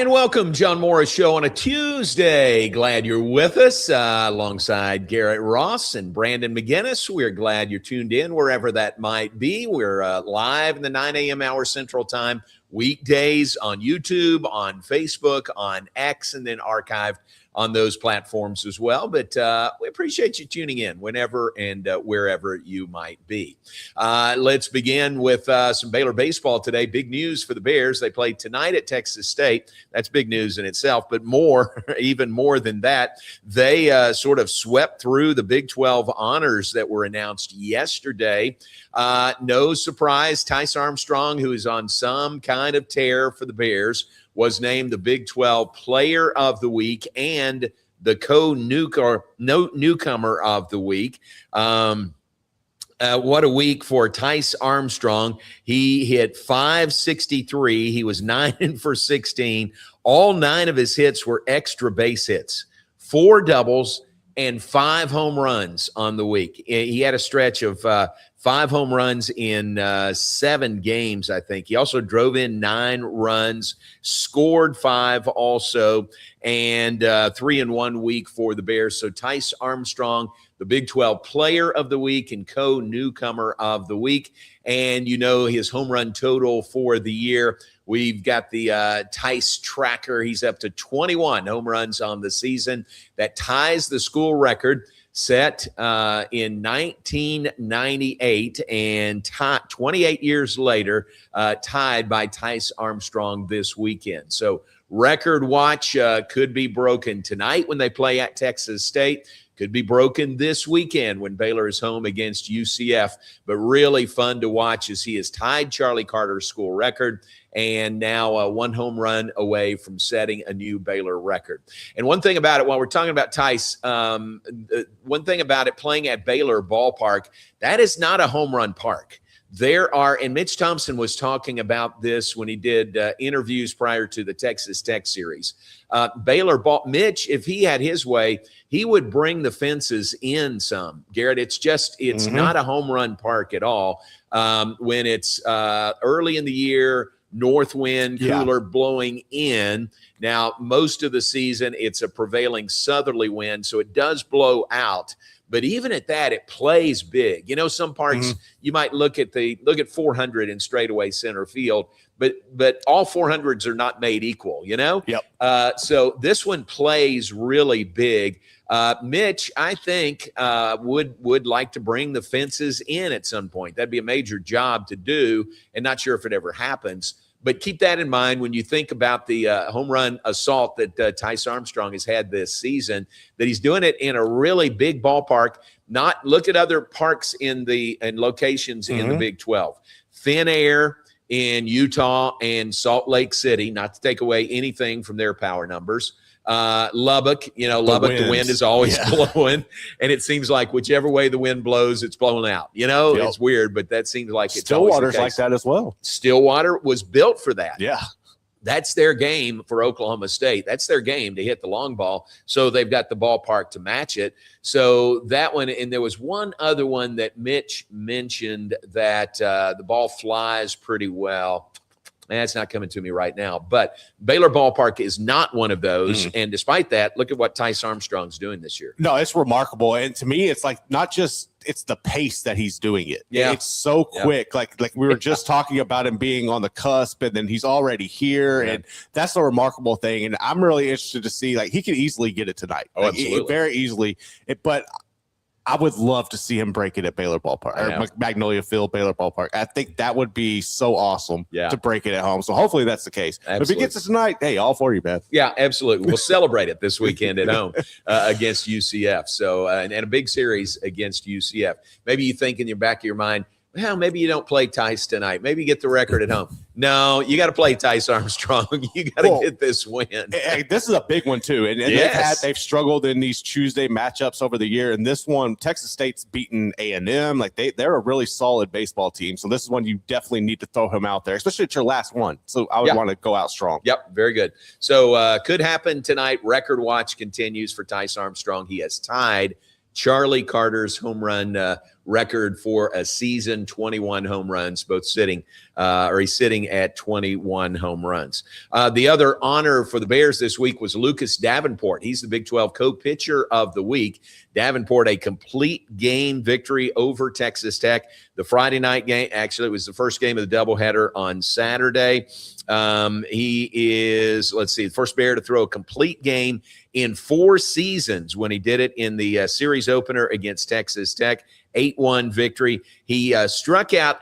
and welcome, John Morris Show on a Tuesday. Glad you're with us alongside Garrett Ross and Brandon McGinnis. We're glad you're tuned in wherever that might be. We're live in the 9 a.m. hour Central Time, weekdays on YouTube, on Facebook, on X, and then archived on those platforms as well. But we appreciate you tuning in whenever and wherever you might be. Let's begin with some Baylor baseball today. Big news for the Bears. They play tonight at Texas State. That's big news in itself, but more, even more than that, they sort of swept through the Big 12 honors that were announced yesterday. No surprise, Tice Armstrong, who is on some kind of tear for the Bears, was named the Big 12 Player of the Week and the newcomer of the week. What a week for Tice Armstrong. He hit .563. He was 9 for 16. All 9 of his hits were extra base hits, 4 doubles and 5 home runs on the week. He had a stretch of 5 home runs in 7 games, I think. He also drove in 9 runs, scored 5 also, and 3 in 1 week for the Bears. So Tice Armstrong, the Big 12 Player of the Week and co-newcomer of the week. And you know his home run total for the year. We've got the Tice tracker. He's up to 21 home runs on the season. That ties the school record set in 1998 and 28 years later, tied by Tice Armstrong this weekend. So record watch could be broken tonight when they play at Texas State. Could be broken this weekend when Baylor is home against UCF, but really fun to watch as he has tied Charlie Carter's school record and now 1 home run away from setting a new Baylor record. And one thing about it, while we're talking about Tice, one thing about it, playing at Baylor Ballpark, that is not a home run park. There are, and Mitch Thompson was talking about this when he did interviews prior to the Texas Tech series. Mitch, if he had his way, he would bring the fences in some. Garrett, it's not a home run park at all. When it's early in the year, north wind, cooler blowing in. Now, most of the season, it's a prevailing southerly wind, so it does blow out. But even at that, it plays big. You know, some parks you might look at 400 in straightaway center field, but all 400s are not made equal. You know. Yep. So this one plays really big. Mitch, I think, would like to bring the fences in at some point. That'd be a major job to do, and not sure if it ever happens. But keep that in mind when you think about the home run assault that Tice Armstrong has had this season, that he's doing it in a really big ballpark. Look at other parks and locations in the Big 12. Thin air in Utah and Salt Lake City, not to take away anything from their power numbers. Lubbock, the wind is always blowing, and it seems like whichever way the wind blows, it's blowing out. It's weird, but that seems like it's Stillwater's like that as well. Stillwater was built for that. Yeah. That's their game for Oklahoma State. That's their game to hit the long ball. So they've got the ballpark to match it. So that one, and there was one other one that Mitch mentioned that the ball flies pretty well. It's not coming to me right now, but Baylor Ballpark is not one of those. And despite that, look at what Tice Armstrong's doing this year. No, it's remarkable. And to me, it's like it's the pace that he's doing it. Yeah. It's so quick. Like we were just talking about him being on the cusp, and then he's already here. Yeah. And that's the remarkable thing. And I'm really interested to see, he could easily get it tonight. Oh, absolutely. Very easily. But I would love to see him break it at Baylor Ballpark or Magnolia Field, Baylor Ballpark. I think that would be so awesome to break it at home. So hopefully that's the case. Absolutely. If he gets it tonight, hey, all for you, man. Yeah, absolutely. We'll celebrate it this weekend at home against UCF. So, and a big series against UCF. Maybe you think in your back of your mind, well, maybe you don't play Tice tonight. Maybe you get the record at home. No, you got to play Tice Armstrong. You got to get this win. Hey, this is a big one, too. And they've struggled in these Tuesday matchups over the year. And this one, Texas State's beaten A&M. They're a really solid baseball team. So this is one you definitely need to throw him out there, especially at your last one. So I would want to go out strong. Yep, very good. So could happen tonight. Record watch continues for Tice Armstrong. He has tied Charlie Carter's home run record for a season, 21 home runs, both sitting, he's sitting at 21 home runs. The other honor for the Bears this week was Lucas Davenport. He's the Big 12 co-pitcher of the week. Davenport, a complete game victory over Texas Tech. The Friday night game, actually, it was the first game of the doubleheader on Saturday. He is, the first Bear to throw a complete game in 4 seasons when he did it in the series opener against Texas Tech. 8-1 victory. He struck out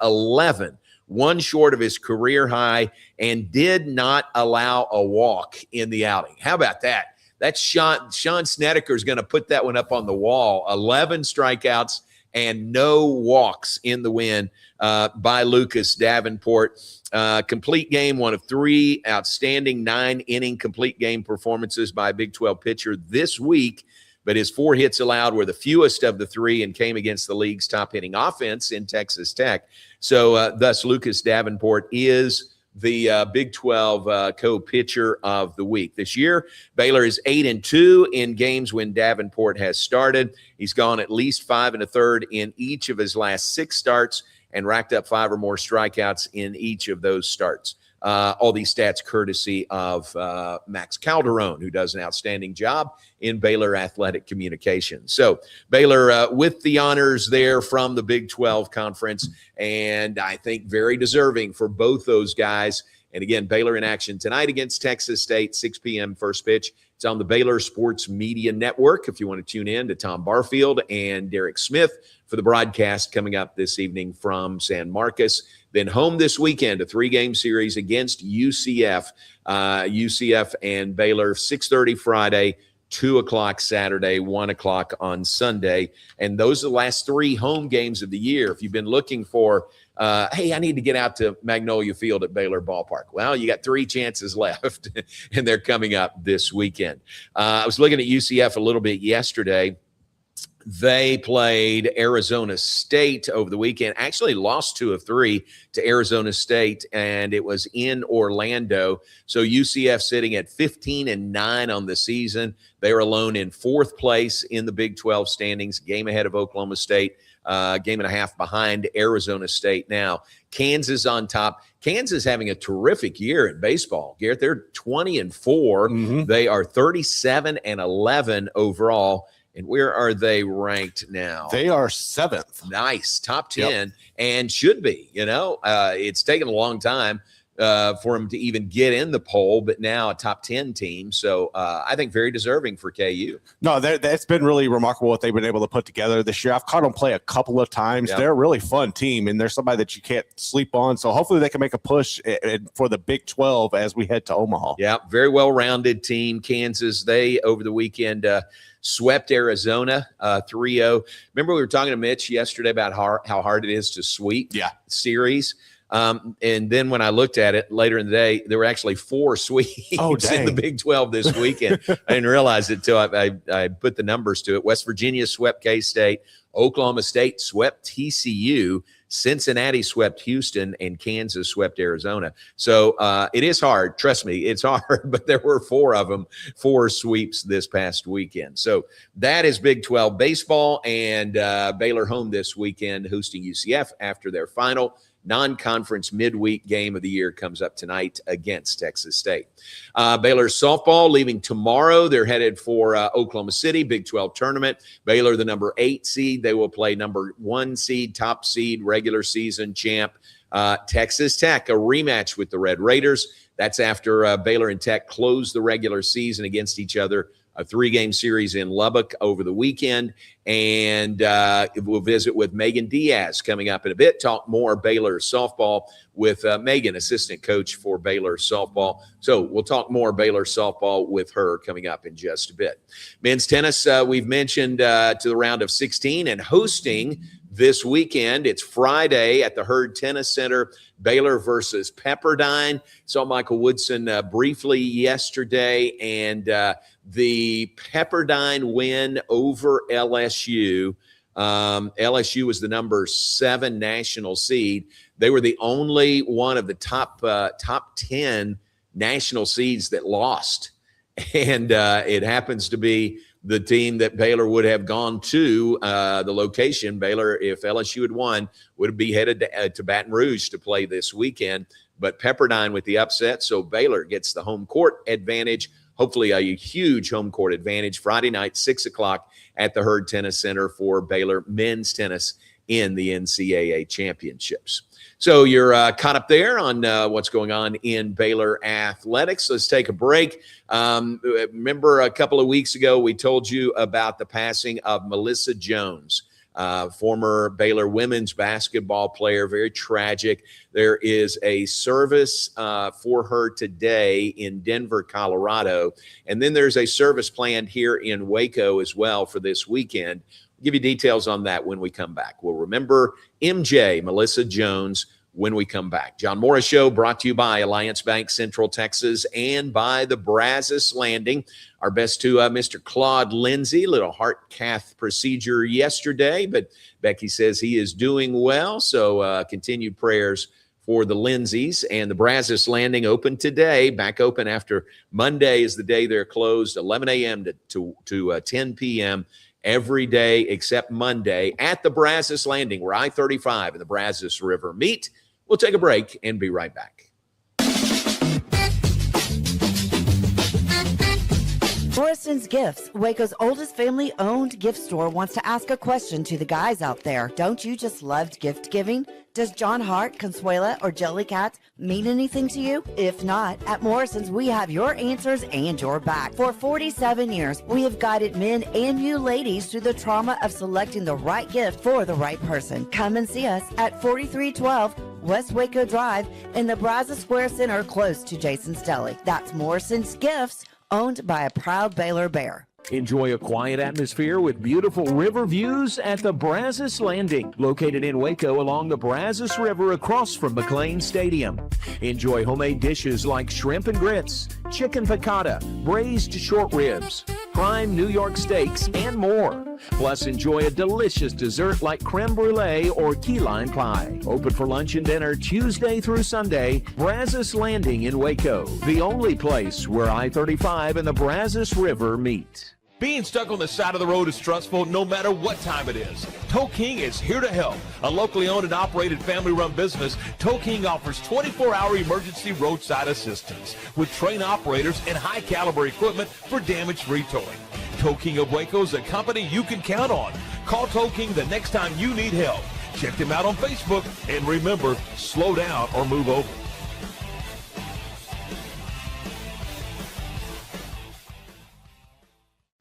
11, one short of his career high, and did not allow a walk in the outing. How about that? That's Sean Snedeker is going to put that one up on the wall. 11 strikeouts and no walks in the win by Lucas Davenport. Complete game, one of 3 outstanding 9-inning complete game performances by a Big 12 pitcher this week. But his 4 hits allowed were the fewest of the 3 and came against the league's top hitting offense in Texas Tech. So thus Lucas Davenport is the Big 12 co-pitcher of the week. This year, Baylor is 8-2 in games when Davenport has started. He's gone at least 5 1/3 in each of his last 6 starts and racked up 5 or more strikeouts in each of those starts. All these stats courtesy of Max Calderon, who does an outstanding job in Baylor Athletic Communications. So Baylor with the honors there from the Big 12 Conference, and I think very deserving for both those guys. And again, Baylor in action tonight against Texas State, 6 p.m. first pitch. It's on the Baylor Sports Media Network if you want to tune in to Tom Barfield and Derek Smith for the broadcast coming up this evening from San Marcos. Then home this weekend, a 3-game series against UCF. UCF and Baylor, 6:30 Friday, 2 o'clock Saturday, 1 o'clock on Sunday. And those are the last 3 home games of the year. If you've been looking for, hey, I need to get out to Magnolia Field at Baylor Ballpark. Well, you got 3 chances left, and they're coming up this weekend. I was looking at UCF a little bit yesterday. They played Arizona State over the weekend, actually lost 2 of 3 to Arizona State, and it was in Orlando. So UCF sitting at 15-9 on the season. They are alone in 4th place in the Big 12 standings, game ahead of Oklahoma State, game and a half behind Arizona State now. Kansas on top. Kansas having a terrific year in baseball. Garrett, they're 20-4. Mm-hmm. They are 37-11 overall. And where are they ranked now? They are 7th. Nice. Top 10 and should be. It's taken a long time for them to even get in the poll, but now a top 10 team. So I think very deserving for KU. No, that's been really remarkable what they've been able to put together this year. I've caught them play a couple of times. Yep. They're a really fun team, and they're somebody that you can't sleep on. So hopefully they can make a push for the Big 12 as we head to Omaha. Yeah, very well-rounded team. Kansas, they over the weekend swept Arizona 3-0. Remember we were talking to Mitch yesterday about how hard it is to sweep series. And then when I looked at it later in the day, there were actually 4 sweeps in the Big 12 this weekend. I didn't realize it until I put the numbers to it. West Virginia swept K-State. Oklahoma State swept TCU. Cincinnati swept Houston, and Kansas swept Arizona. So it is hard. Trust me, it's hard, but there were 4 of them, 4 sweeps this past weekend. So that is Big 12 baseball, and Baylor home this weekend hosting UCF after their final non-conference midweek game of the year comes up tonight against Texas State. Baylor softball leaving tomorrow. They're headed for Oklahoma City, Big 12 tournament. Baylor, the number 8 seed. They will play number 1 seed, top seed, regular season champ, Texas Tech, a rematch with the Red Raiders. That's after Baylor and Tech closed the regular season against each other. A 3-game series in Lubbock over the weekend. And we'll visit with Meagan Diaz coming up in a bit, talk more Baylor softball with Meagan, assistant coach for Baylor softball. So we'll talk more Baylor softball with her coming up in just a bit. Men's tennis, we've mentioned to the round of 16 and hosting this weekend. It's Friday at the Hurd Tennis Center, Baylor versus Pepperdine. Saw Michael Woodson briefly yesterday, and the Pepperdine win over LSU. LSU was the number 7 national seed. They were the only one of the top 10 national seeds that lost. And it happens to be the team that Baylor would have gone to, the location. Baylor, if LSU had won, would be headed to Baton Rouge to play this weekend. But Pepperdine with the upset, so Baylor gets the home court advantage. Hopefully a huge home court advantage Friday night, 6 o'clock at the Hurd Tennis Center for Baylor men's tennis in the NCAA championships. So you're caught up there on what's going on in Baylor athletics. Let's take a break. Remember a couple of weeks ago, we told you about the passing of Melissa Jones, former Baylor women's basketball player, very tragic. There is a service for her today in Denver, Colorado. And then there's a service planned here in Waco as well for this weekend. I'll give you details on that when we come back. We'll remember MJ, Melissa Jones, when we come back. John Morris Show brought to you by Alliance Bank Central Texas and by the Brazos Landing. Our best to Mr. Claude Lindsay, little heart cath procedure yesterday, but Becky says he is doing well. So continued prayers for the Lindsays. And the Brazos Landing open today, back open after Monday is the day they're closed, 11 a.m. to 10 p.m. every day except Monday at the Brazos Landing, where I-35 and the Brazos River meet. We'll take a break and be right back. Morrison's Gifts, Waco's oldest family-owned gift store, wants to ask a question to the guys out there. Don't you just love gift giving? Does John Hart, Consuela, or Jellycat mean anything to you? If not, at Morrison's, we have your answers and your back. For 47 years, we have guided men and you ladies through the trauma of selecting the right gift for the right person. Come and see us at 4312 West Waco Drive in the Brazos Square Center, close to Jason's Deli. That's Morrison's Gifts, owned by a proud Baylor Bear. Enjoy a quiet atmosphere with beautiful river views at the Brazos Landing, located in Waco along the Brazos River across from McLean Stadium. Enjoy homemade dishes like shrimp and grits, chicken piccata, braised short ribs, prime New York steaks, and more. Plus, enjoy a delicious dessert like creme brulee or key lime pie. Open for lunch and dinner Tuesday through Sunday. Brazos Landing in Waco, the only place where I-35 and the Brazos River meet. Being stuck on the side of the road is stressful no matter what time it is. Tow King is here to help. A locally owned and operated family-run business, Tow King offers 24-hour emergency roadside assistance with trained operators and high-caliber equipment for damage-free towing. Tow King of Waco is a company you can count on. Call Tow King the next time you need help. Check them out on Facebook, and remember, slow down or move over.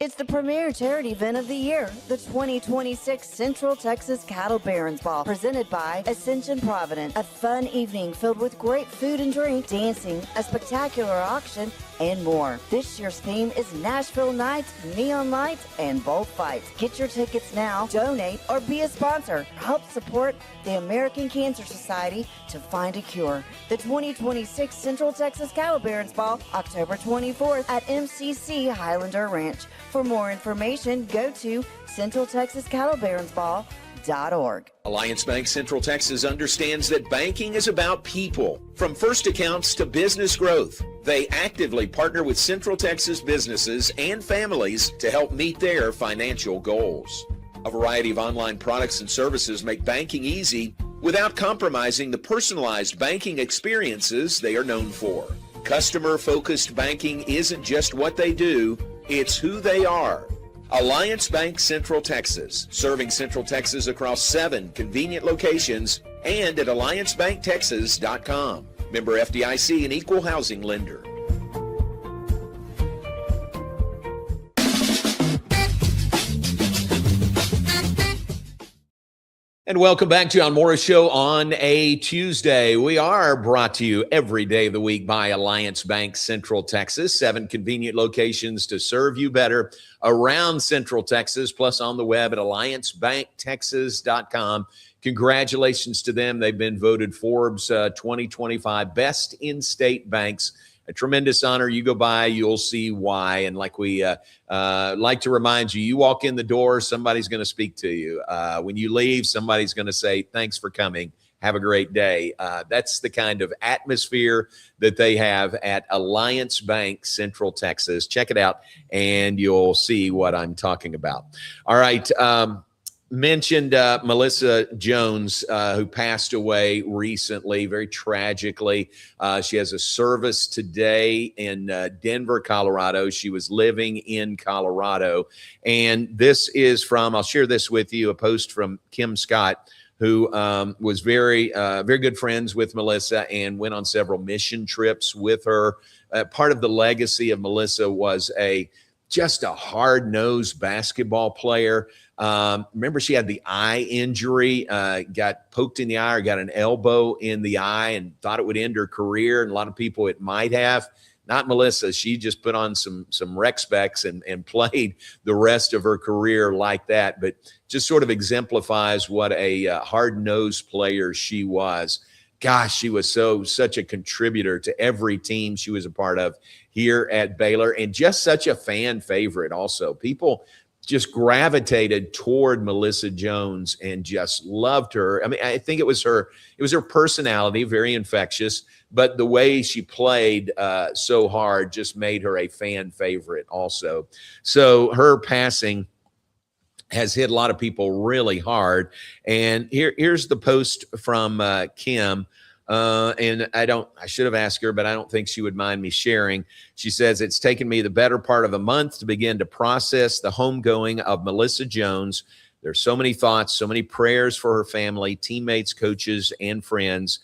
It's the premier charity event of the year, the 2026 Central Texas Cattle Barons Ball, presented by Ascension Providence. A fun evening filled with great food and drink, dancing, a spectacular auction, and more. This year's theme is Nashville Nights, Neon Lights, and Bullfights. Get your tickets now, donate, or be a sponsor. Help support the American Cancer Society to find a cure. The 2026 Central Texas Cattle Barons Ball, October 24th at MCC Highlander Ranch. For more information, go to CentralTexasCattleBaronsBall.org. Alliance Bank Central Texas understands that banking is about people. From first accounts to business growth, they actively partner with Central Texas businesses and families to help meet their financial goals. A variety of online products and services make banking easy without compromising the personalized banking experiences they are known for. Customer-focused banking isn't just what they do, it's who they are. Alliance Bank Central Texas, serving Central Texas across 7 convenient locations and at alliancebanktexas.com. Member FDIC, an equal housing lender. And welcome back to John Morris Show on a Tuesday. We are brought to you every day of the week by Alliance Bank Central Texas. 7 convenient locations to serve you better around Central Texas, plus on the web at alliancebanktexas.com. Congratulations to them. They've been voted Forbes 2025 Best In-State Banks. A tremendous honor. You go by, you'll see why. And like we like to remind you, you walk in the door, somebody's going to speak to you. When you leave, somebody's going to say, thanks for coming Have a great day. That's the kind of atmosphere that they have at Alliance Bank, Central Texas. Check it out, and you'll see what I'm talking about. All right. Mentioned Melissa Jones, who passed away recently, very tragically. She has a service today in Denver, Colorado. She was living in Colorado. And this is from, I'll share this with you, a post from Kim Scott, who was very good friends with Melissa and went on several mission trips with her. Part of the legacy of Melissa was just a hard-nosed basketball player. Remember, she had the eye injury, got poked in the eye or got an elbow in the eye and thought it would end her career. And a lot of people, it might have. Not Melissa. She just put on some rec specs and played the rest of her career like that. But just sort of exemplifies what a hard-nosed player she was. Gosh, she was such a contributor to every team she was a part of here at Baylor, and just such a fan favorite also. People just gravitated toward Melissa Jones and just loved her. I mean, I think it was her personality, very infectious, but the way she played so hard just made her a fan favorite also. So her passing has hit a lot of people really hard. And here's the post from Kim. And I should have asked her, but I don't think she would mind me sharing. She says, it's taken me the better part of a month to begin to process the homegoing of Melissa Jones. There's so many thoughts, so many prayers for her family, teammates, coaches, and friends.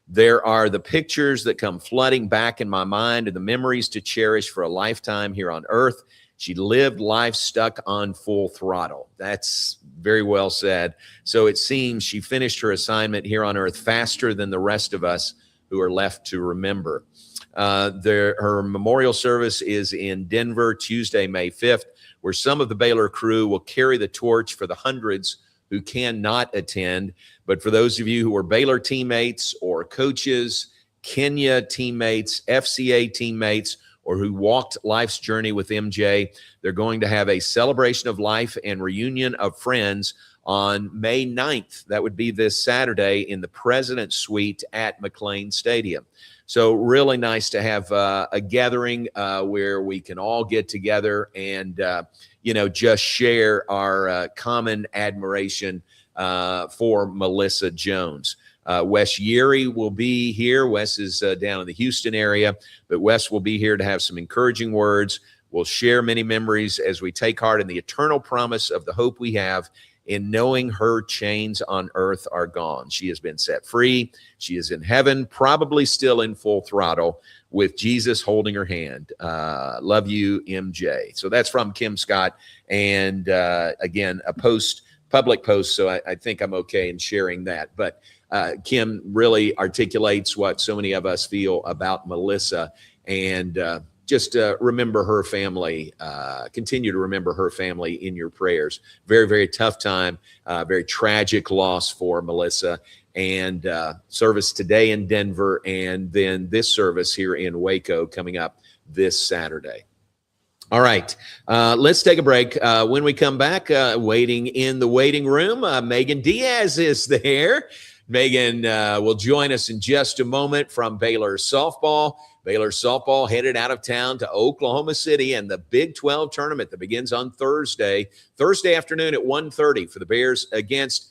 There are the pictures that come flooding back in my mind and the memories to cherish for a lifetime here on earth. She lived life stuck on full throttle. That's very well said. So it seems she finished her assignment here on earth faster than the rest of us who are left to remember. Her memorial service is in Denver, Tuesday, May 5th, where some of the Baylor crew will carry the torch for the hundreds who cannot attend. But for those of you who are Baylor teammates or coaches, Kenya teammates, FCA teammates, or who walked life's journey with MJ, they're going to have a celebration of life and reunion of friends on May 9th. That would be this Saturday in the President's Suite at McLean Stadium. So really nice to have a gathering where we can all get together and, just share our common admiration for Melissa Jones. Wes Yeary will be here. Wes is down in the Houston area, but Wes will be here to have some encouraging words. We'll share many memories as we take heart in the eternal promise of the hope we have in knowing her chains on earth are gone. She has been set free. She is in heaven, probably still in full throttle with Jesus holding her hand. Love you, MJ. So that's from Kim Scott. And again, a public post. So I think I'm okay in sharing that. But Kim really articulates what so many of us feel about Melissa, and just remember her family, continue to remember her family in your prayers. Very, very tough time, very tragic loss for Melissa, and service today in Denver, and then this service here in Waco coming up this Saturday. All right, let's take a break. When we come back, waiting in the waiting room, Meagan Diaz is there. Meagan will join us in just a moment from Baylor Softball. Baylor Softball headed out of town to Oklahoma City and the Big 12 tournament that begins on Thursday afternoon at 1:30 for the Bears against,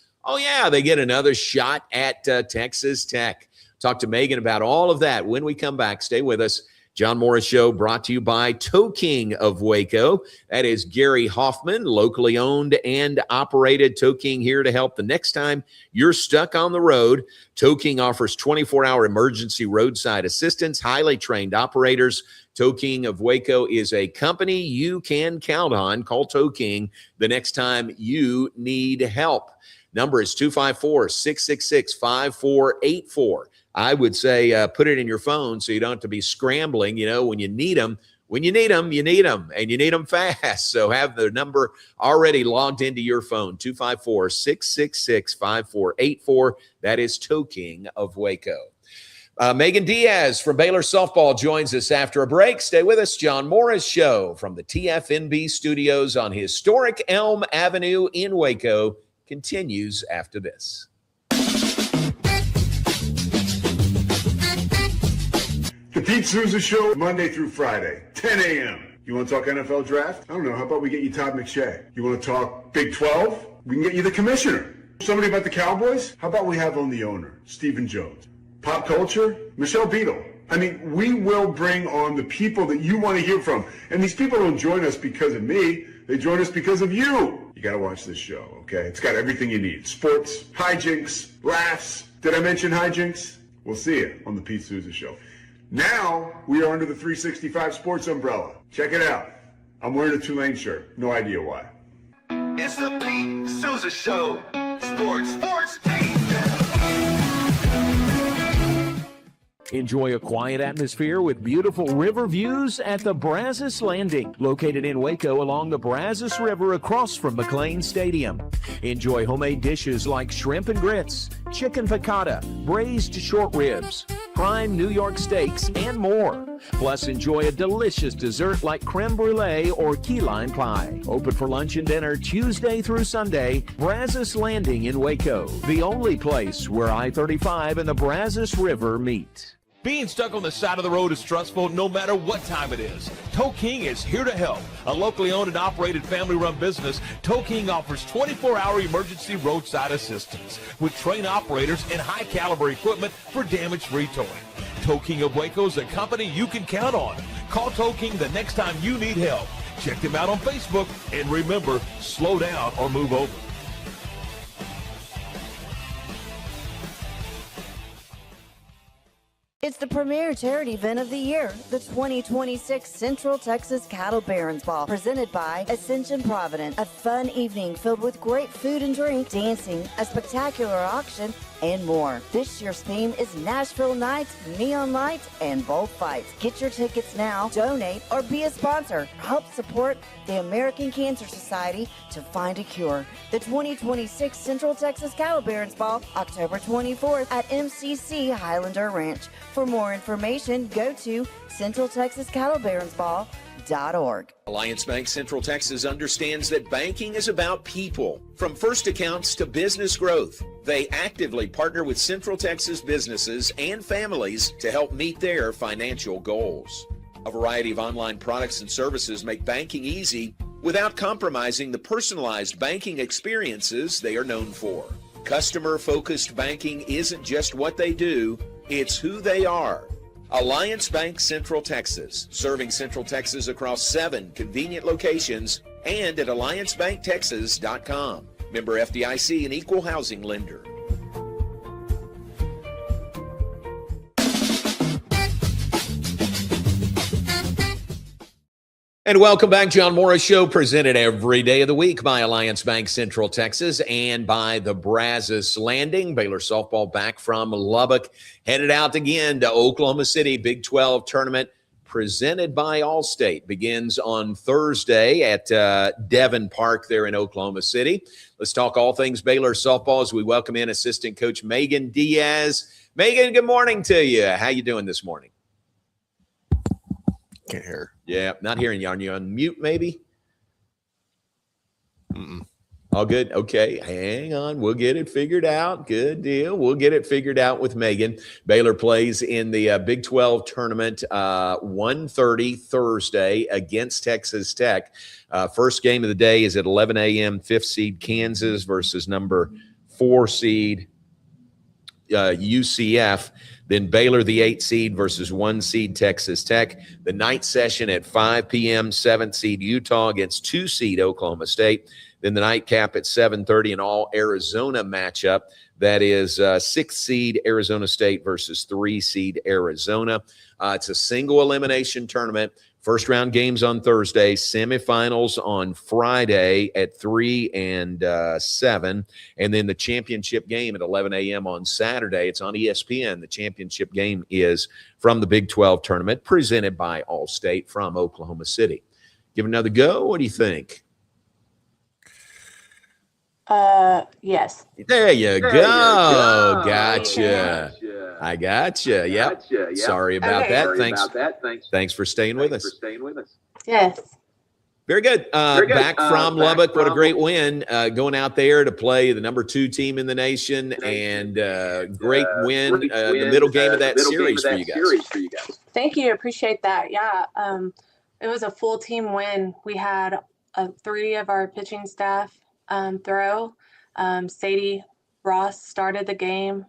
they get another shot at Texas Tech. Talk to Meagan about all of that when we come back. Stay with us. John Morris Show brought to you by Toe King of Waco. That is Gary Hoffman, locally owned and operated. Toe King here to help the next time you're stuck on the road. Toe King offers 24-hour emergency roadside assistance, highly trained operators. Toe King of Waco is a company you can count on. Call Toe King the next time you need help. Number is 254-666-5484. I would say put it in your phone so you don't have to be scrambling. When you need them, and you need them fast. So have the number already logged into your phone, 254-666-5484. That is Toe King of Waco. Meagan Diaz from Baylor Softball joins us after a break. Stay with us. John Morris Show from the TFNB studios on historic Elm Avenue in Waco continues after this. Pete Souza Show, Monday through Friday, 10 a.m. You want to talk NFL draft? I don't know. How about we get you Todd McShay? You want to talk Big 12? We can get you the commissioner. Somebody about the Cowboys? How about we have on the owner, Stephen Jones? Pop culture? Michelle Beadle. I mean, we will bring on the people that you want to hear from. And these people don't join us because of me. They join us because of you. You got to watch this show, okay? It's got everything you need. Sports, hijinks, laughs. Did I mention hijinks? We'll see you on the Pete Souza Show. Now, we are under the 365 Sports umbrella. Check it out. I'm wearing a Tulane shirt. No idea why. It's the Pete Souza Show. Sports, Pete. Enjoy a quiet atmosphere with beautiful river views at the Brazos Landing, located in Waco along the Brazos River across from McLean Stadium. Enjoy homemade dishes like shrimp and grits, chicken piccata, braised short ribs, prime New York steaks, and more. Plus, enjoy a delicious dessert like creme brulee or key lime pie. Open for lunch and dinner Tuesday through Sunday. Brazos Landing in Waco, the only place where I-35 and the Brazos River meet. Being stuck on the side of the road is stressful no matter what time it is. Tow King is here to help. A locally owned and operated family-run business, Tow King offers 24-hour emergency roadside assistance with trained operators and high-caliber equipment for damage-free towing. Tow King of Waco is a company you can count on. Call Tow King the next time you need help. Check them out on Facebook, and remember, slow down or move over. It's the premier charity event of the year, the 2026 Central Texas Cattle Barons Ball, presented by Ascension Provident. A fun evening filled with great food and drink, dancing, a spectacular auction, and more. This year's theme is Nashville Nights, Neon Lights, and Bullfights. Get your tickets now, donate, or be a sponsor. Help support the American Cancer Society to find a cure. The 2026 Central Texas Cattle Barons Ball, October 24th at MCC Highlander Ranch. For more information, go to CentralTexasCattleBaronsBall.org. Alliance Bank Central Texas understands that banking is about people. From first accounts to business growth, they actively partner with Central Texas businesses and families to help meet their financial goals. A variety of online products and services make banking easy without compromising the personalized banking experiences they are known for. Customer-focused banking isn't just what they do, it's who they are. Alliance Bank Central Texas, serving Central Texas across 7 convenient locations and at alliancebanktexas.com. Member FDIC, an equal housing lender. And welcome back. John Morris Show, presented every day of the week by Alliance Bank Central Texas and by the Brazos Landing. Baylor softball back from Lubbock, headed out again to Oklahoma City. Big 12 tournament presented by Allstate begins on Thursday at Devon Park there in Oklahoma City. Let's talk all things Baylor softball as we welcome in assistant coach Meagan Diaz. Meagan, good morning to you. How you doing this morning? Can't hear. Yeah, not hearing you. Are you on mute maybe? All good? Okay, hang on. We'll get it figured out. Good deal. We'll get it figured out with Meagan. Baylor plays in the Big 12 tournament 1:30 Thursday against Texas Tech. First game of the day is at 11 a.m. 5th seed Kansas versus number 4 seed UCF. Then Baylor, the 8 seed versus 1 seed Texas Tech. The night session at 5 p.m., 7th seed Utah against 2 seed Oklahoma State. Then the nightcap at 7:30, an all-Arizona matchup. That is 6th seed Arizona State versus 3 seed Arizona. It's a single elimination tournament. First round games on Thursday, semifinals on Friday at 3 and 7, and then the championship game at 11 a.m. on Saturday. It's on ESPN. The championship game is from the Big 12 tournament presented by Allstate from Oklahoma City. Give it another go. What do you think? Yes. There you go. Gotcha. I gotcha. Yep. Sorry about that. Thanks for staying with us. Yes. Very good. Back from Lubbock. What a great win. Going out there to play the number 2 team in the nation, and great win. The middle game of that series for you guys. Thank you. Appreciate that. Yeah. It was a full team win. We had 3 of our pitching staff throw. Sadie Ross started the game.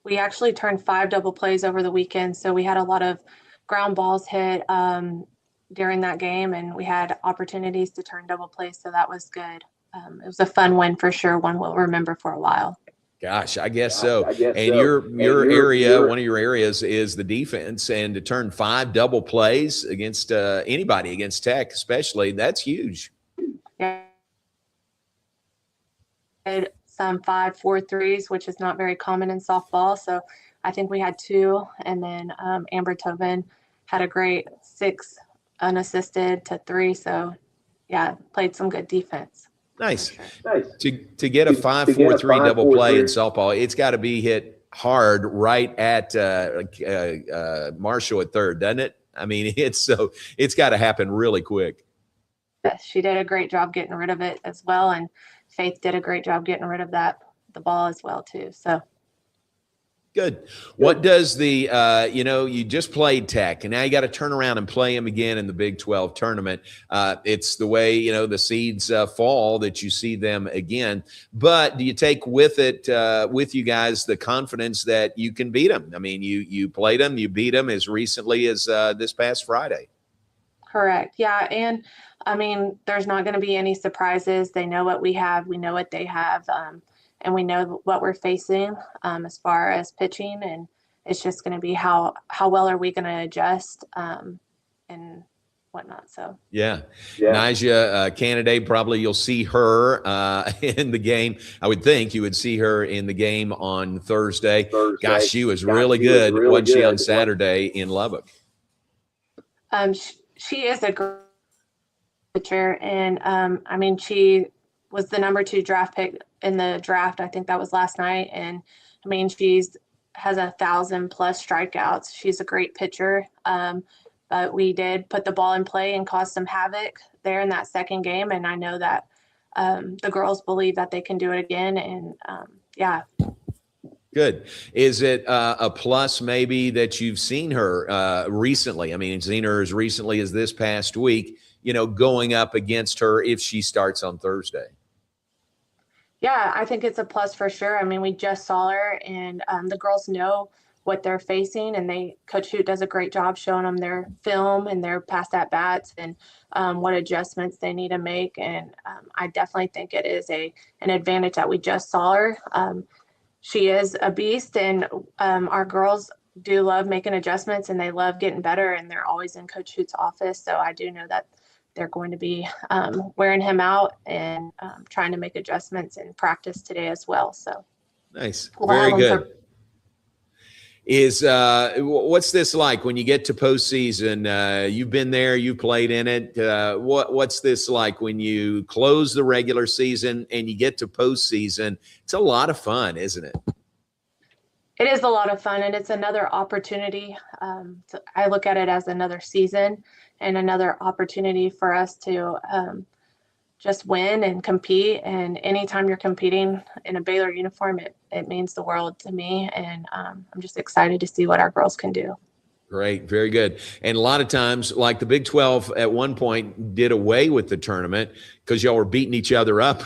We actually turned 5 double plays over the weekend, so we had a lot of ground balls hit during that game, and we had opportunities to turn double plays, so that was good. It was a fun win for sure, one we'll remember for a while. Gosh, I guess so. And your area, one of your areas is the defense, and to turn 5 double plays against anybody, against Tech especially, that's huge. Yeah. Some 5-4-3s, which is not very common in softball, so I think we had 2, and then Amber Tobin had a great 6 unassisted to 3, so yeah, played some good defense. Nice. To get a 5-4-3 double play in softball, it's got to be hit hard right at Marshall at third, doesn't it? I mean, it's got to happen really quick. Yes, she did a great job getting rid of it as well, and Faith did a great job getting rid of the ball as well too. So good. What does the you just played Tech, and now you got to turn around and play them again in the Big 12 tournament. It's the way the seeds fall that you see them again. But do you take with you guys the confidence that you can beat them? I mean, you played them, you beat them as recently as this past Friday. Correct. Yeah, and I mean, there's not going to be any surprises. They know what we have, we know what they have. And we know what we're facing as far as pitching, and it's just going to be how well are we going to adjust and whatnot. So yeah. Nyjah candidate, probably you'll see her in the game. I would think you would see her in the game on Thursday. Gosh, she was really good, wasn't she, on Saturday in Lubbock? She is a great pitcher, and I mean, she was the number 2 draft pick in the draft. I think that was last night. And I mean, has 1,000+ strikeouts. She's a great pitcher. But we did put the ball in play and cause some havoc there in that second game. And I know that the girls believe that they can do it again. And yeah. Good. Is it a plus maybe that you've seen her recently? I mean, seen her as recently as this past week, going up against her if she starts on Thursday? Yeah, I think it's a plus for sure. I mean, we just saw her, and the girls know what they're facing, and Coach Hoot does a great job showing them their film and their past at bats and what adjustments they need to make. And I definitely think it is an advantage that we just saw her. She is a beast, and our girls do love making adjustments, and they love getting better, and they're always in Coach Hoot's office. So I do know that they're going to be wearing him out and trying to make adjustments in practice today as well. So nice. Very good. What's this like when you get to postseason? You've been there, you've played in it. What's this like when you close the regular season and you get to postseason? It's a lot of fun, isn't it? It is a lot of fun, and it's another opportunity. I look at it as another season and another opportunity for us to just win and compete. And anytime you're competing in a Baylor uniform, it means the world to me. And I'm just excited to see what our girls can do. Great. Very good. And a lot of times, like the Big 12 at one point did away with the tournament because y'all were beating each other up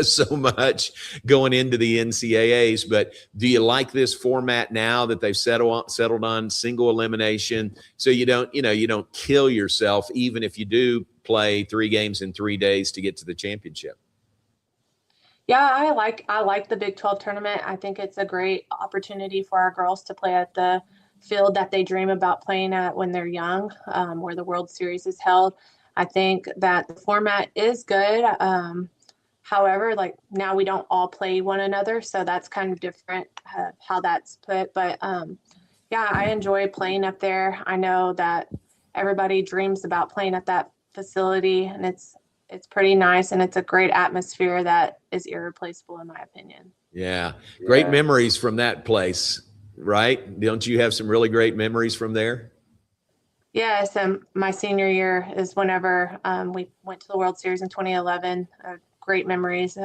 so much going into the NCAAs. But do you like this format now that they've settled on single elimination, so you don't kill yourself even if you do play 3 games in 3 days to get to the championship? Yeah, I like the Big 12 tournament. I think it's a great opportunity for our girls to play at the field that they dream about playing at when they're young, where the World Series is held. I think that the format is good. However, like now we don't all play one another, so that's kind of different how that's put. But yeah, I enjoy playing up there. I know that everybody dreams about playing at that facility, and it's pretty nice, and it's a great atmosphere that is irreplaceable in my opinion. Yeah. Great memories from that place, right? Don't you have some really great memories from there? Yes, my senior year is whenever we went to the World Series in 2011. Great memories.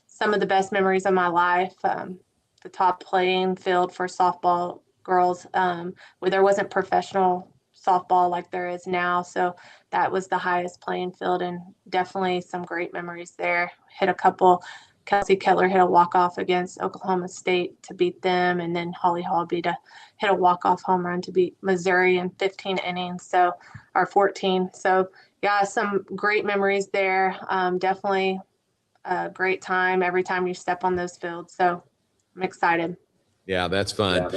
Some of the best memories of my life. The top playing field for softball girls, where there wasn't professional softball like there is now. So that was the highest playing field, and definitely some great memories there. Hit a couple. Kelsey Kettler hit a walk-off against Oklahoma State to beat them, and then Holly Hallby to hit a walk-off home run to beat Missouri in 15 innings, so or 14. So yeah, some great memories there. Definitely a great time every time you step on those fields. So I'm excited. Yeah, that's fun.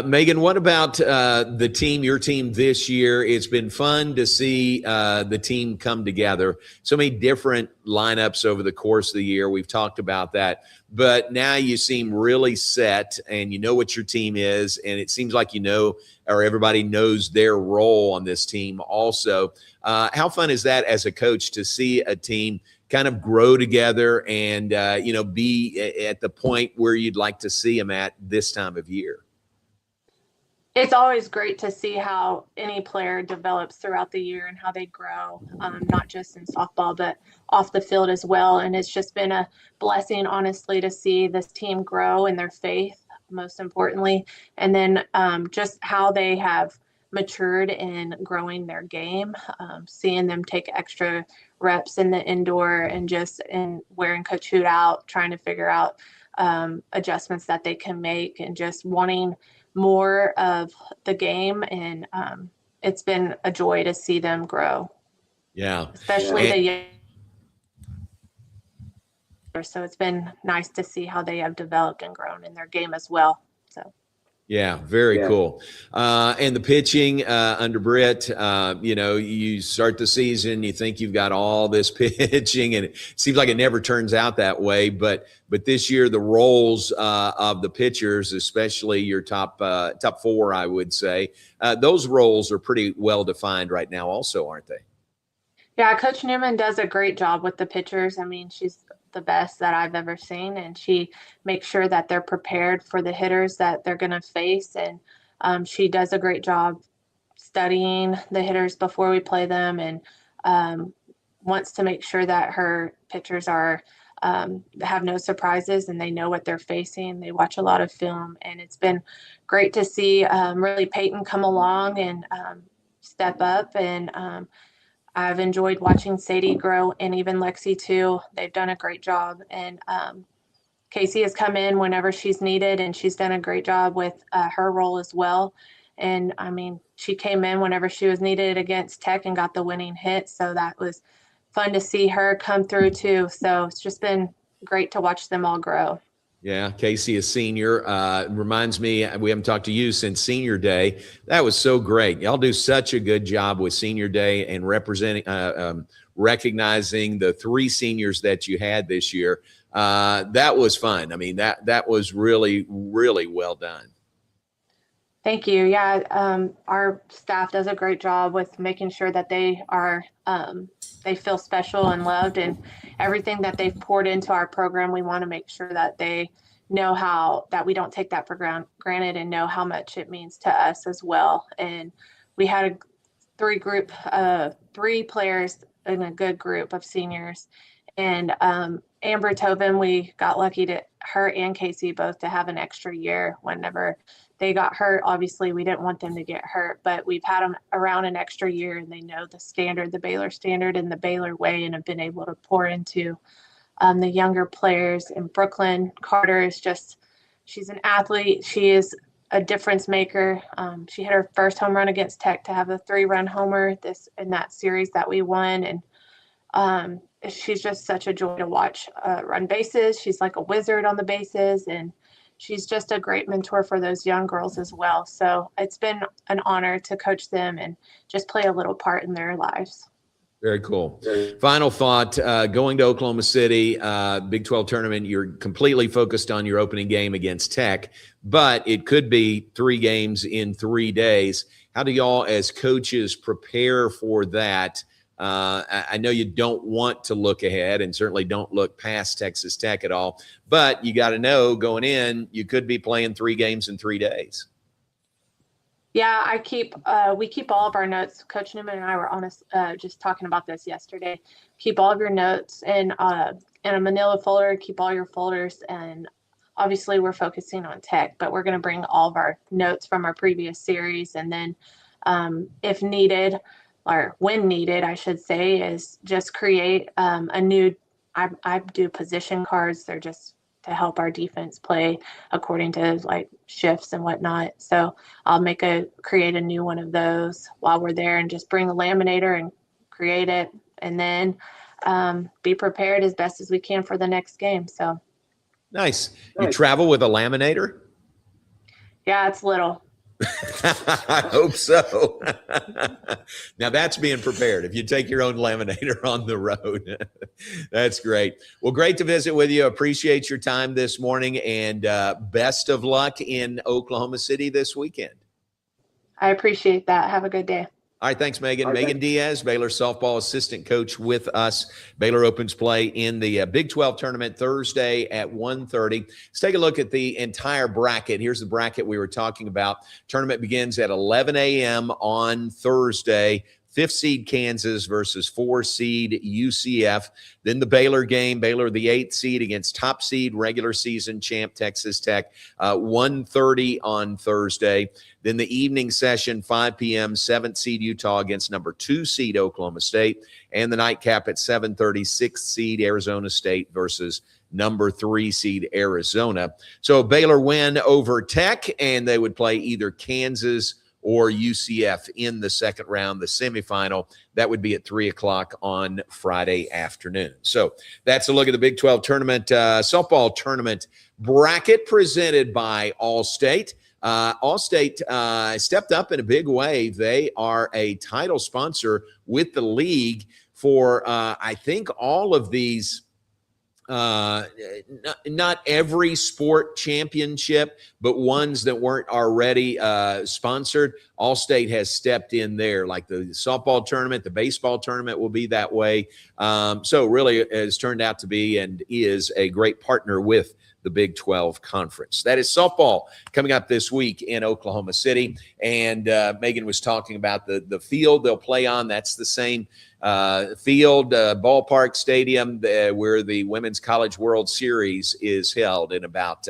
Meagan, what about the team, your team this year? It's been fun to see the team come together. So many different lineups over the course of the year. We've talked about that. But now you seem really set and you know what your team is. And it seems like you know, or everybody knows their role on this team also. How fun is that as a coach to see a team kind of grow together and, be at the point where you'd like to see them at this time of year? It's always great to see how any player develops throughout the year and how they grow, not just in softball, but off the field as well. And it's just been a blessing, honestly, to see this team grow in their faith, most importantly, and then just how they have matured in growing their game, seeing them take extra reps in the indoor and just in wearing Coach Hoot out, trying to figure out adjustments that they can make and just wanting more of the game. And it's been a joy to see them grow. Yeah. Especially the young. So it's been nice to see how they have developed and grown in their game as well. So. Yeah, very cool. And the pitching under Britt, you start the season, you think you've got all this pitching, and it seems like it never turns out that way. But this year, the roles of the pitchers, especially your top four, I would say, those roles are pretty well defined right now, also, aren't they? Yeah, Coach Newman does a great job with the pitchers. I mean, she's the best that I've ever seen, and she makes sure that they're prepared for the hitters that they're going to face, and she does a great job studying the hitters before we play them, and wants to make sure that her pitchers are have no surprises and they know what they're facing. They watch a lot of film, and it's been great to see really Peyton come along and step up, and I've enjoyed watching Sadie grow, and even Lexi too. They've done a great job. And Casey has come in whenever she's needed, and she's done a great job with her role as well. And I mean, she came in whenever she was needed against Tech and got the winning hit. So that was fun to see her come through too. So it's just been great to watch them all grow. Yeah, Casey is senior. Reminds me, we haven't talked to you since senior day. That was so great. Y'all do such a good job with senior day and representing, recognizing the three seniors that you had this year. That was fun. I mean, that was really, really well done. Thank you. Yeah, our staff does a great job with making sure that they are they feel special and loved, and everything that they've poured into our program, we want to make sure that they know that we don't take that for granted and know how much it means to us as well. And we had three players in a good group of seniors, and Amber Tobin, we got lucky to her and Casey both to have an extra year whenever they got hurt. Obviously, we didn't want them to get hurt, but we've had them around an extra year, and they know the standard, the Baylor standard and the Baylor way, and have been able to pour into the younger players. And Brooklyn Carter is she's an athlete. She is a difference maker. She hit her first home run against Tech to have a 3-run homer in that series that we won. And she's just such a joy to watch run bases. She's like a wizard on the bases, and she's just a great mentor for those young girls as well. So it's been an honor to coach them and just play a little part in their lives. Very cool. Final thought, going to Oklahoma City, Big 12 tournament, you're completely focused on your opening game against Tech, but it could be 3 games in 3 days. How do y'all as coaches prepare for that? I know you don't want to look ahead and certainly don't look past Texas Tech at all, but you got to know going in, you could be playing 3 games in 3 days. Yeah, we keep all of our notes. Coach Newman and I were just talking about this yesterday. Keep all of your notes in a manila folder, keep all your folders. And obviously we're focusing on tech, but we're going to bring all of our notes from our previous series. And then if needed, or when needed, I should say, is just create a new, I do position cards. They're just to help our defense play according to like shifts and whatnot. So I'll create a new one of those while we're there, and just bring a laminator and create it, and then be prepared as best as we can for the next game. So nice. You travel with a laminator? Yeah, it's little. I hope so. Now that's being prepared. If you take your own laminator on the road, that's great. Well, great to visit with you. Appreciate your time this morning, and best of luck in Oklahoma City this weekend. I appreciate that. Have a good day. All right, thanks, Meagan. Meagan Diaz, Baylor Softball Assistant Coach with us. Baylor opens play in the Big 12 tournament Thursday at 1:30. Let's take a look at the entire bracket. Here's the bracket we were talking about. Tournament begins at 11 a.m. on Thursday. 5th seed Kansas versus 4 seed UCF. Then the Baylor game, Baylor the 8th seed against top seed regular season champ Texas Tech, 1:30 on Thursday. Then the evening session, 5 p.m., 7th seed Utah against number 2 seed Oklahoma State. And the nightcap at 7:30, 6th seed Arizona State versus number 3 seed Arizona. So Baylor win over Tech, and they would play either Kansas or UCF in the second round, the semifinal. That would be at 3 o'clock on Friday afternoon. So that's a look at the Big 12 tournament, softball tournament bracket presented by Allstate. Allstate stepped up in a big way. They are a title sponsor with the league for, I think, all of these, not every sport championship, but ones that weren't already sponsored. Allstate has stepped in there, like the softball tournament, the baseball tournament will be that way. So really has turned out to be and is a great partner with the Big 12 Conference. That is softball coming up this week in Oklahoma City. And Meagan was talking about the field they'll play on. That's the same field, ballpark stadium where the Women's College World Series is held in about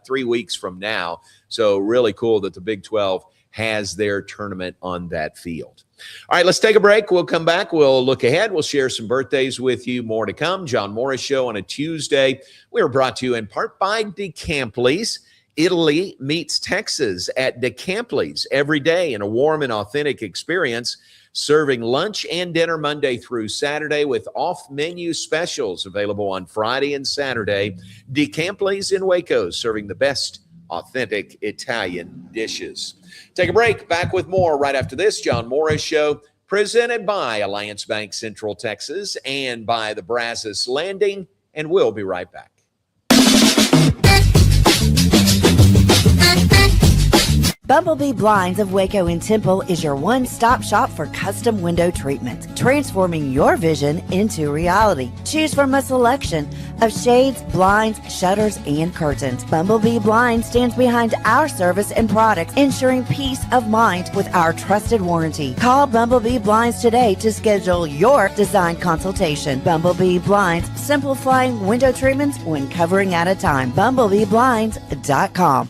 3 weeks from now. So really cool that the Big 12 has their tournament on that field. All right, let's take a break. We'll come back. We'll look ahead. We'll share some birthdays with you. More to come. John Morris Show on a Tuesday. We are brought to you in part by DeCampley's. Italy meets Texas at DeCampley's every day in a warm and authentic experience, serving lunch and dinner Monday through Saturday with off-menu specials available on Friday and Saturday. DeCampley's in Waco, serving the best authentic Italian dishes. Take a break. Back with more right after this. John Morris Show, presented by Alliance Bank Central Texas and by the Brazos Landing. And we'll be right back. Bumblebee Blinds of Waco and Temple is your one-stop shop for custom window treatment, transforming your vision into reality. Choose from a selection of shades, blinds, shutters, and curtains. Bumblebee Blinds stands behind our service and products, ensuring peace of mind with our trusted warranty. Call Bumblebee Blinds today to schedule your design consultation. Bumblebee Blinds, simplifying window treatments one covering at a time. BumblebeeBlinds.com.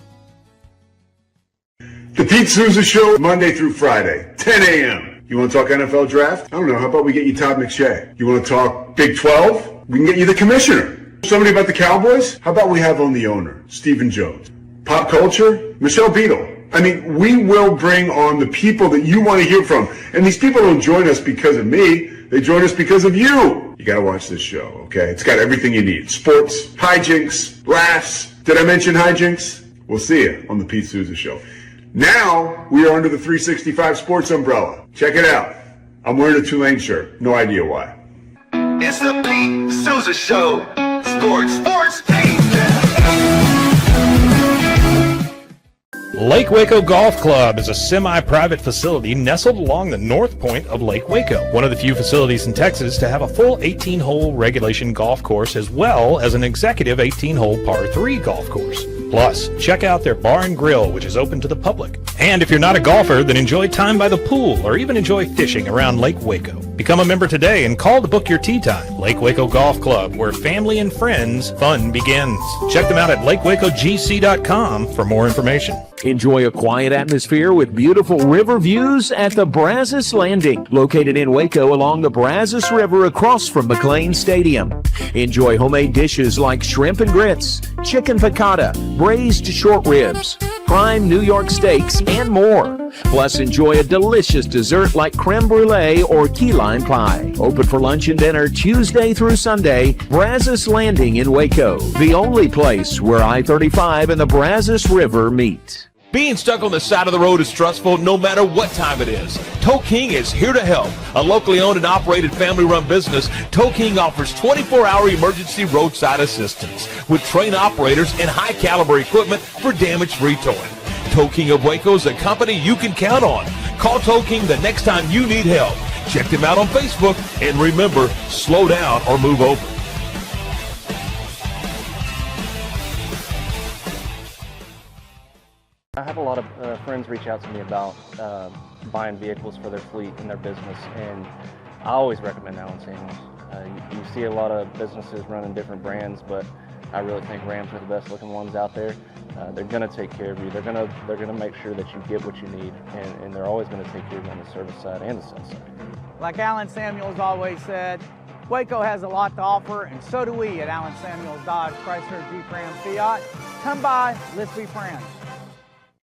The Pete Souza Show, Monday through Friday, 10 a.m. You want to talk NFL draft? I don't know. How about we get you Todd McShay? You want to talk Big 12? We can get you the commissioner. Somebody about the Cowboys? How about we have on the owner, Stephen Jones? Pop culture? Michelle Beadle. I mean, we will bring on the people that you want to hear from. And these people don't join us because of me. They join us because of you. You got to watch this show, okay? It's got everything you need. Sports, hijinks, laughs. Did I mention hijinks? We'll see you on the Pete Souza Show. Now, we are under the 365 Sports umbrella. Check it out. I'm wearing a Tulane shirt. No idea why. It's the Pete Souza Show. Sports, Pete. Lake Waco Golf Club is a semi-private facility nestled along the north point of Lake Waco, one of the few facilities in Texas to have a full 18-hole regulation golf course as well as an executive 18-hole par 3 golf course. Plus, check out their bar and grill, which is open to the public. And if you're not a golfer, then enjoy time by the pool or even enjoy fishing around Lake Waco. Become a member today and call to book your tee time. Lake Waco Golf Club, where family and friends fun begins. Check them out at lakewacogc.com for more information. Enjoy a quiet atmosphere with beautiful river views at the Brazos Landing, located in Waco along the Brazos River across from McLean Stadium. Enjoy homemade dishes like shrimp and grits, chicken piccata, braised short ribs, prime New York steaks, and more. Plus, enjoy a delicious dessert like creme brulee or key lime pie. Open for lunch and dinner Tuesday through Sunday. Brazos Landing in Waco, the only place where I-35 and the Brazos River meet. Being stuck on the side of the road is stressful no matter what time it is. Tow King is here to help. A locally owned and operated family-run business, Tow King offers 24-hour emergency roadside assistance with trained operators and high-caliber equipment for damage-free towing. Tow King of Waco is a company you can count on. Call Tow King the next time you need help. Check them out on Facebook, and remember, slow down or move over. I have a lot of friends reach out to me about buying vehicles for their fleet and their business, and I always recommend Allen Samuels. You see a lot of businesses running different brands, but I really think Rams are the best looking ones out there. They're going to take care of you. They're going to make sure that you get what you need, and they're always going to take care of you on the service side and the sales side. Like Allen Samuels always said, Waco has a lot to offer, and so do we at Allen Samuels Dodge, Chrysler, Jeep, Ram, Fiat. Come by, let's be friends.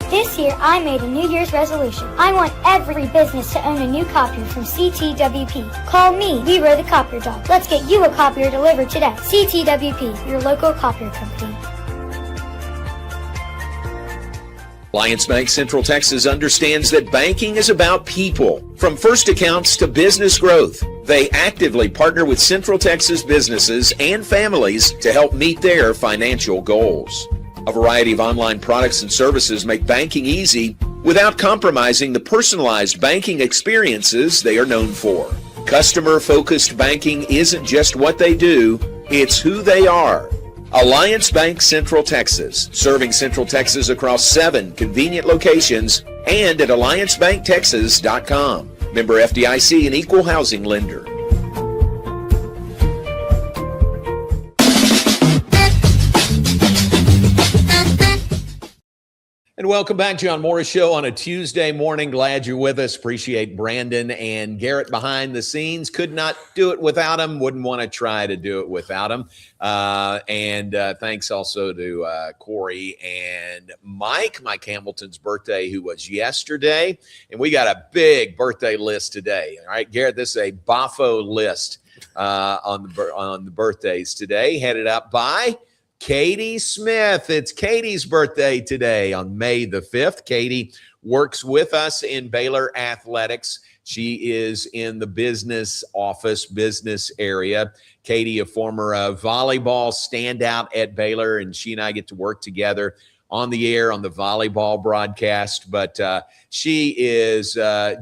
This year, I made a New Year's resolution. I want every business to own a new copier from CTWP. Call me, Leroy the Copier Dog. Let's get you a copier delivered today. CTWP, your local copier company. Alliance Bank Central Texas understands that banking is about people. From first accounts to business growth, they actively partner with Central Texas businesses and families to help meet their financial goals. A variety of online products and services make banking easy without compromising the personalized banking experiences they are known for. Customer-focused banking isn't just what they do, it's who they are. Alliance Bank Central Texas, serving Central Texas across 7 convenient locations and at alliancebanktexas.com. Member FDIC, an equal housing lender. And welcome back, John Morris Show on a Tuesday morning. Glad you're with us. Appreciate Brandon and Garrett behind the scenes. Could not do it without him. Wouldn't want to try to do it without him. And thanks also to Corey and Mike Hamilton's birthday, who was yesterday. And we got a big birthday list today. All right, Garrett, this is a Bafo list on the birthdays today, headed up by Katie Smith. It's Katie's birthday today on May the 5th. Katie works with us in Baylor Athletics. She is in the business area. Katie, a former volleyball standout at Baylor, and she and I get to work together on the air on the volleyball broadcast. But she is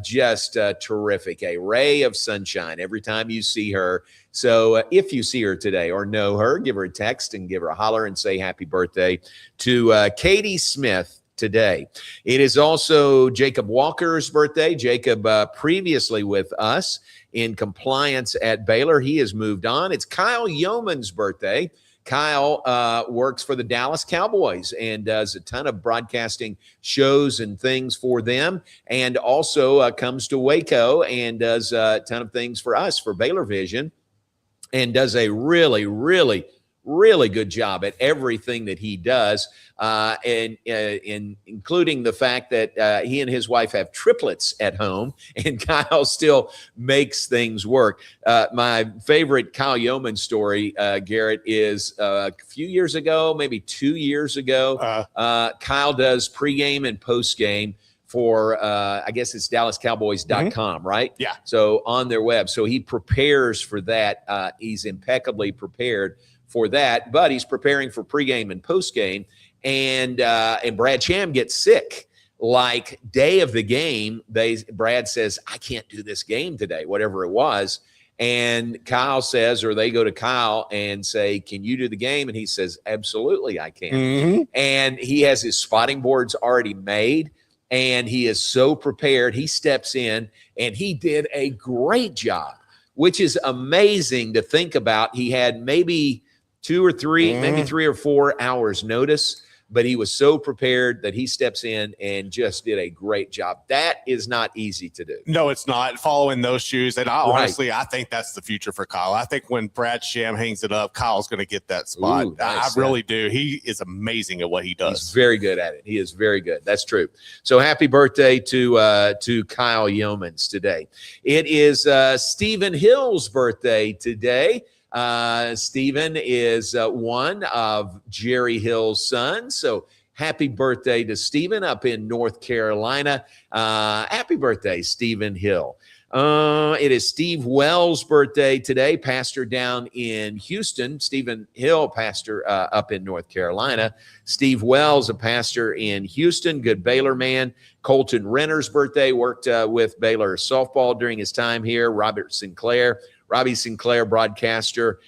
just terrific, a ray of sunshine every time you see her. So if you see her today or know her, give her a text and give her a holler and say happy birthday to Katie Smith today. It is also Jacob Walker's birthday. Jacob previously with us in compliance at Baylor. He has moved on. It's Kyle Yeoman's birthday. Kyle works for the Dallas Cowboys and does a ton of broadcasting shows and things for them, and also comes to Waco and does a ton of things for us for Baylor Vision, and does a really, really, really good job at everything that he does, and including the fact that he and his wife have triplets at home, and Kyle still makes things work. My favorite Kyle Yeoman story, Garrett, is a few years ago, maybe 2 years ago, Kyle does pregame and postgame for, I guess it's DallasCowboys.com, right? Yeah. So on their web. So he prepares for that. He's impeccably prepared for that, but he's preparing for pregame and postgame. And Brad Cham gets sick. Like day of the game, Brad says, I can't do this game today, whatever it was. And Kyle says, or they go to Kyle and say, can you do the game? And he says, absolutely, I can. Mm-hmm. And he has his spotting boards already made, and he is so prepared. He steps in, and he did a great job, which is amazing to think about. He had maybe 2 or 3, maybe 3 or 4 hours notice, but he was so prepared that he steps in and just did a great job. That is not easy to do. No, it's not, following those shoes. And honestly, I think that's the future for Kyle. I think when Brad Sham hangs it up, Kyle's going to get that spot. Ooh, nice. I really do. He is amazing at what he does. He's very good at it. He is very good. That's true. So happy birthday to Kyle Yeomans today. It is Stephen Hill's birthday today. Stephen is one of Jerry Hill's sons. So happy birthday to Stephen up in North Carolina. Happy birthday, Stephen Hill. It is Steve Wells' birthday today, pastor down in Houston. Stephen Hill, pastor up in North Carolina. Steve Wells, a pastor in Houston, good Baylor man. Colton Renner's birthday, worked with Baylor softball during his time here. Robbie Sinclair, broadcaster,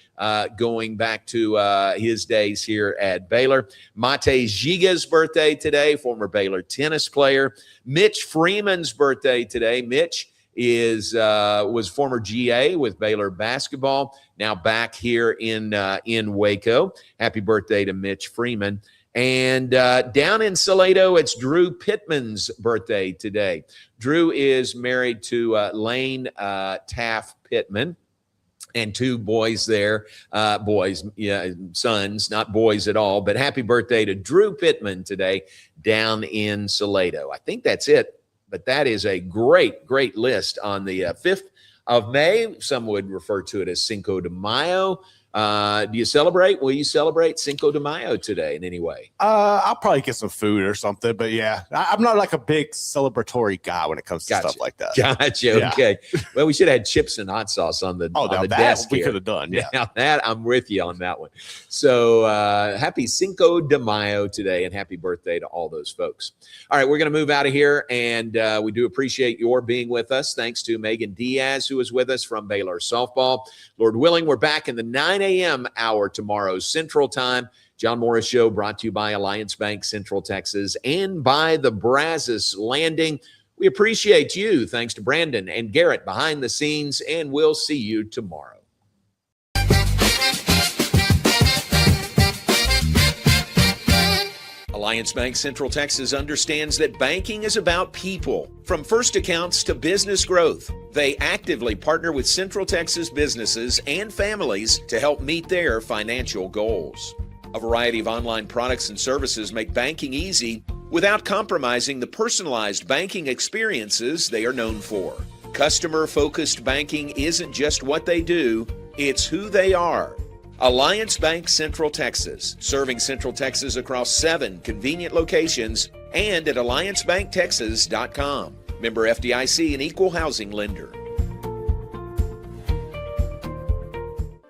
going back to his days here at Baylor. Mate Giga's birthday today, former Baylor tennis player. Mitch Freeman's birthday today. Mitch was former GA with Baylor basketball, now back here in Waco. Happy birthday to Mitch Freeman. And down in Salado, it's Drew Pittman's birthday today. Drew is married to Lane Taft Pittman. And 2 boys there, sons, not boys at all. But happy birthday to Drew Pittman today down in Salado. I think that's it. But that is a great, great list on the 5th of May. Some would refer to it as Cinco de Mayo. Do you celebrate? Will you celebrate Cinco de Mayo today in any way? I'll probably get some food or something, but yeah, I'm not like a big celebratory guy when it comes to stuff like that. Gotcha. Yeah. Okay. Well, we should have had chips and hot sauce on the desk we here. could have done. Yeah. Now that I'm with you on that one. So happy Cinco de Mayo today, and happy birthday to all those folks. All right, we're going to move out of here, and we do appreciate your being with us. Thanks to Meagan Diaz, who is with us from Baylor softball. Lord willing, we're back in the 9 a.m. hour tomorrow Central Time. John Morris Show brought to you by Alliance Bank Central Texas and by the Brazos Landing. We appreciate you. Thanks to Brandon and Garrett behind the scenes, and we'll see you tomorrow. Alliance Bank Central Texas understands that banking is about people. From first accounts to business growth, they actively partner with Central Texas businesses and families to help meet their financial goals. A variety of online products and services make banking easy without compromising the personalized banking experiences they are known for. Customer-focused banking isn't just what they do, it's who they are. Alliance Bank Central Texas, serving Central Texas across 7 convenient locations and at alliancebanktexas.com. Member FDIC, an equal housing lender.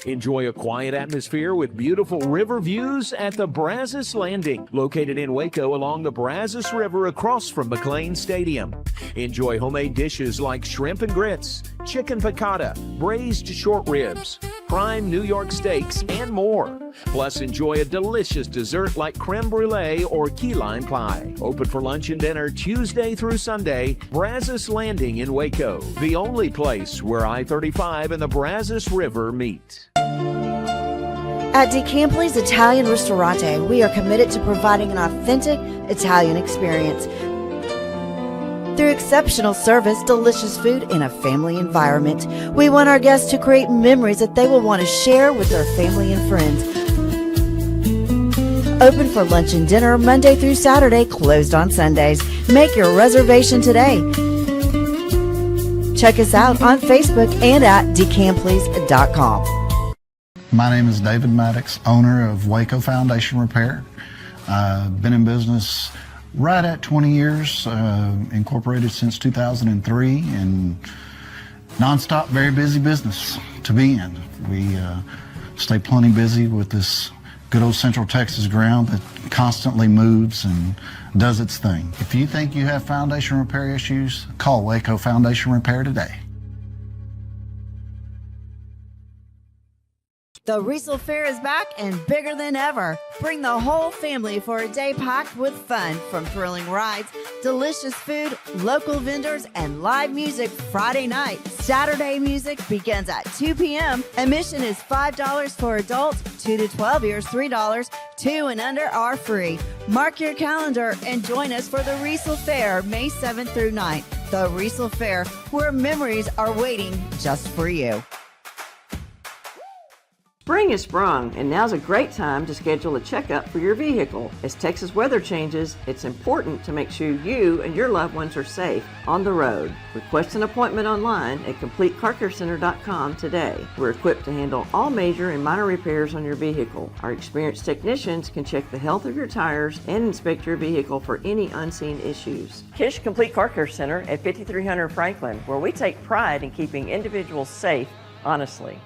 Enjoy a quiet atmosphere with beautiful river views at the Brazos Landing, located in Waco along the Brazos River across from McLean Stadium. Enjoy homemade dishes like shrimp and grits, chicken piccata, braised short ribs, prime New York steaks, and more. Plus, enjoy a delicious dessert like creme brulee or key lime pie. Open for lunch and dinner Tuesday through Sunday. Brazos Landing in Waco, the only place where I-35 and the Brazos River meet. At DeCampley's Italian Ristorante, we are committed to providing an authentic Italian experience. Through exceptional service, delicious food, and a family environment, we want our guests to create memories that they will want to share with their family and friends. Open for lunch and dinner Monday through Saturday, closed on Sundays. Make your reservation today. Check us out on Facebook and at decampleys.com. My name is David Maddox, owner of Waco Foundation Repair. I've been in business right at 20 years, incorporated since 2003, and nonstop, very busy business to be in. We stay plenty busy with this good old Central Texas ground that constantly moves and does its thing. If you think you have foundation repair issues, call Waco Foundation Repair today. The Riesel Fair is back and bigger than ever. Bring the whole family for a day packed with fun, from thrilling rides, delicious food, local vendors, and live music Friday night. Saturday music begins at 2 p.m. Admission is $5 for adults, 2 to 12 years, $3. 2 and under are free. Mark your calendar and join us for the Riesel Fair, May 7th through 9th. The Riesel Fair, where memories are waiting just for you. Spring has sprung, and now's a great time to schedule a checkup for your vehicle. As Texas weather changes, it's important to make sure you and your loved ones are safe on the road. Request an appointment online at CompleteCarCareCenter.com today. We're equipped to handle all major and minor repairs on your vehicle. Our experienced technicians can check the health of your tires and inspect your vehicle for any unseen issues. Kish Complete Car Care Center at 5300 Franklin, where we take pride in keeping individuals safe honestly.